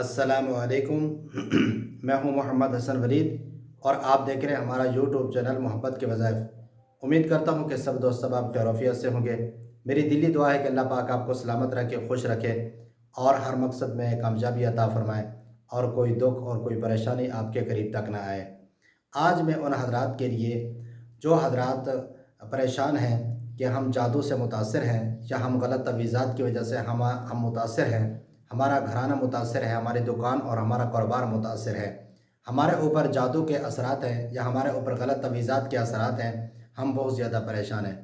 السلام علیکم۔ میں ہوں محمد حسن ولید اور آپ دیکھ رہے ہیں ہمارا یوٹیوب چینل محبت کے وظائف۔ امید کرتا ہوں کہ سب دوست سب آپ خیر و عافیت سے ہوں گے۔ میری دلی دعا ہے کہ اللہ پاک آپ کو سلامت رکھے، خوش رکھے اور ہر مقصد میں کامیابی عطا فرمائے اور کوئی دکھ اور کوئی پریشانی آپ کے قریب تک نہ آئے۔ آج میں ان حضرات کے لیے جو حضرات پریشان ہیں کہ ہم جادو سے متاثر ہیں یا ہم غلط تویزات کی وجہ سے ہم متاثر ہیں، ہمارا گھرانہ متاثر ہے، ہماری دکان اور ہمارا کاروبار متاثر ہے، ہمارے اوپر جادو کے اثرات ہیں یا ہمارے اوپر غلط تویزات کے اثرات ہیں، ہم بہت زیادہ پریشان ہیں۔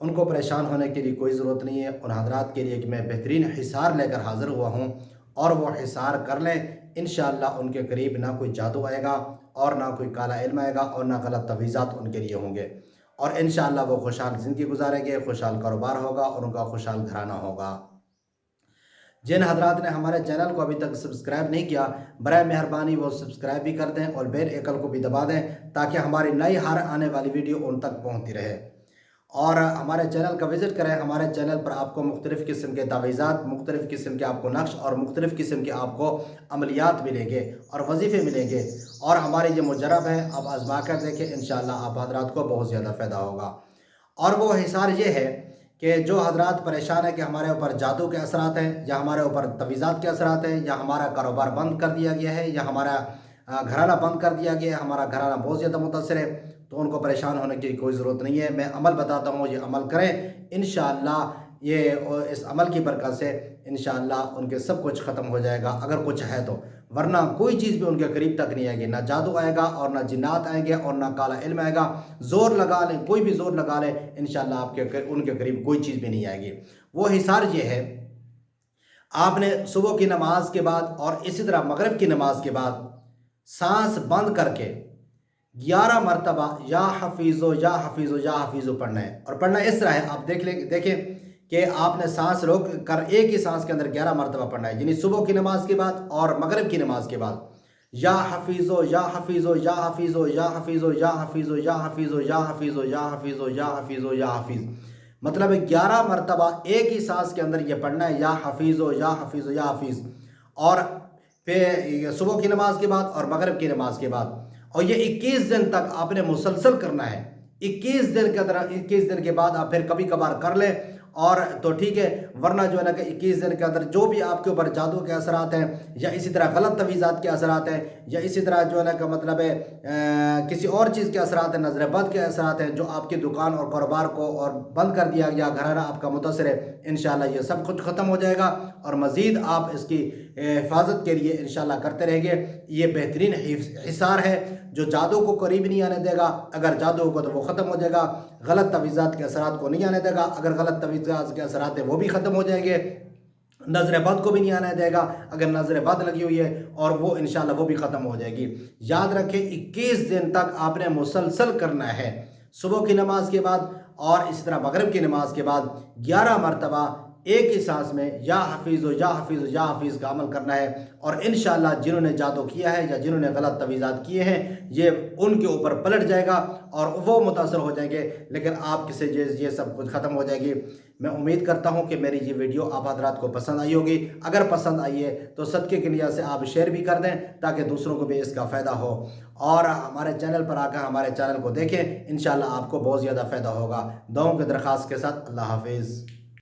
ان کو پریشان ہونے کے لیے کوئی ضرورت نہیں ہے۔ ان حضرات کے لیے کہ میں بہترین حصار لے کر حاضر ہوا ہوں اور وہ حصار کر لیں، انشاءاللہ ان کے قریب نہ کوئی جادو آئے گا اور نہ کوئی کالا علم آئے گا اور نہ غلط تویزات ان کے لیے ہوں گے، اور انشاءاللہ وہ خوشحال زندگی گزاریں گے، خوشحال کاروبار ہوگا اور ان کا خوشحال گھرانہ ہوگا۔ جن حضرات نے ہمارے چینل کو ابھی تک سبسکرائب نہیں کیا، برائے مہربانی وہ سبسکرائب بھی کر دیں اور بیل آئیکن کو بھی دبا دیں تاکہ ہماری نئی ہر آنے والی ویڈیو ان تک پہنچتی رہے۔ اور ہمارے چینل کا وزٹ کریں۔ ہمارے چینل پر آپ کو مختلف قسم کے تعویذات، مختلف قسم کے آپ کو نقش اور مختلف قسم کے آپ کو عملیات ملیں گے اور وظیفے ملیں گے، اور ہمارے یہ مجرب ہیں، آپ آزما کر دیکھیں، انشاءاللہ آپ حضرات کو بہت زیادہ فائدہ ہوگا۔ اور وہ حصار یہ ہے کہ جو حضرات پریشان ہیں کہ ہمارے اوپر جادو کے اثرات ہیں یا ہمارے اوپر تویزات کے اثرات ہیں یا ہمارا کاروبار بند کر دیا گیا ہے یا ہمارا گھرانہ بند کر دیا گیا ہے، ہمارا گھرانہ بہت زیادہ متاثر ہے، تو ان کو پریشان ہونے کی کوئی ضرورت نہیں ہے۔ میں عمل بتاتا ہوں، یہ عمل کریں، انشاءاللہ یہ اس عمل کی برکت سے انشاءاللہ ان کے سب کچھ ختم ہو جائے گا اگر کچھ ہے تو، ورنہ کوئی چیز بھی ان کے قریب تک نہیں آئے گی، نہ جادو آئے گا اور نہ جنات آئیں گے اور نہ کالا علم آئے گا۔ زور لگا لیں، کوئی بھی زور لگا لیں، انشاءاللہ ان کے قریب کوئی چیز بھی نہیں آئے گی۔ وہ حصار یہ ہے، آپ نے صبح کی نماز کے بعد اور اسی طرح مغرب کی نماز کے بعد سانس بند کر کے 11 مرتبہ یا حفیظو یا حفیظو یا حفیظو پڑھنا ہے، اور پڑھنا اس طرح ہے، آپ دیکھیں کہ آپ نے سانس روک کر ایک ہی سانس کے اندر 11 مرتبہ پڑھنا ہے، یعنی صبح کی نماز کے بعد اور مغرب کی نماز کے بعد یا حفیظو یا حفیظو یا حفیظو یا حفیظو یا حفیظو یا حفیظو یا حفیظو یا حفیظو یا حفیظو یا حفیظ، مطلب 11 مرتبہ ایک ہی سانس کے اندر یہ پڑھنا ہے، یا حفیظو یا حفیظو یا حفیظ، اور پھر صبح کی نماز کے بعد اور مغرب کی نماز کے بعد، اور یہ 21 دن تک آپ نے مسلسل کرنا ہے۔ 21 دن کے بعد آپ پھر کبھی کبھار کر لیں اور تو ٹھیک ہے، ورنہ جو ہے نا کہ 21 دن کے اندر جو بھی آپ کے اوپر جادو کے اثرات ہیں یا اسی طرح غلط تویزات کے اثرات ہیں یا اسی طرح جو ہے نا کہ مطلب ہے کسی اور چیز کے اثرات ہیں، نظر بد کے اثرات ہیں جو آپ کی دکان اور کاروبار کو اور بند کر دیا گیا، گھرانہ آپ کا متاثر ہے، انشاءاللہ یہ سب کچھ ختم ہو جائے گا اور مزید آپ اس کی حفاظت کے لیے انشاءاللہ کرتے رہیں گے۔ یہ بہترین حصار ہے جو جادو کو قریب نہیں آنے دے گا، اگر جادو ہوگا تو وہ ختم ہو جائے گا، غلط تویزات کے اثرات کو نہیں آنے دے گا، اگر غلط تویزات کے اثرات ہیں وہ بھی ختم ہو جائیں گے، نظر بد کو بھی نہیں آنے دے گا، اگر نظر بد لگی ہوئی ہے اور وہ انشاءاللہ وہ بھی ختم ہو جائے گی۔ یاد رکھیں 21 دن تک آپ نے مسلسل کرنا ہے، صبح کی نماز کے بعد اور اسی طرح مغرب کی نماز کے بعد 11 مرتبہ ایک ہی سانس میں یا حفیظو یا حفیظو یا حفیظ کا عمل کرنا ہے، اور انشاءاللہ جنہوں نے جادو کیا ہے یا جنہوں نے غلط تویزات کیے ہیں یہ ان کے اوپر پلٹ جائے گا اور وہ متاثر ہو جائیں گے، لیکن آپ کسے یہ سب کچھ ختم ہو جائے گی۔ میں امید کرتا ہوں کہ میری یہ ویڈیو آپ حضرات کو پسند آئی ہوگی، اگر پسند آئی ہے تو صدقے کی نیت سے آپ شیئر بھی کر دیں تاکہ دوسروں کو بھی اس کا فائدہ ہو، اور ہمارے چینل پر آ کر ہمارے چینل کو دیکھیں، انشاءاللہ آپ کو بہت زیادہ فائدہ ہوگا۔ دعاؤں کی درخواست کے ساتھ اللہ حافظ۔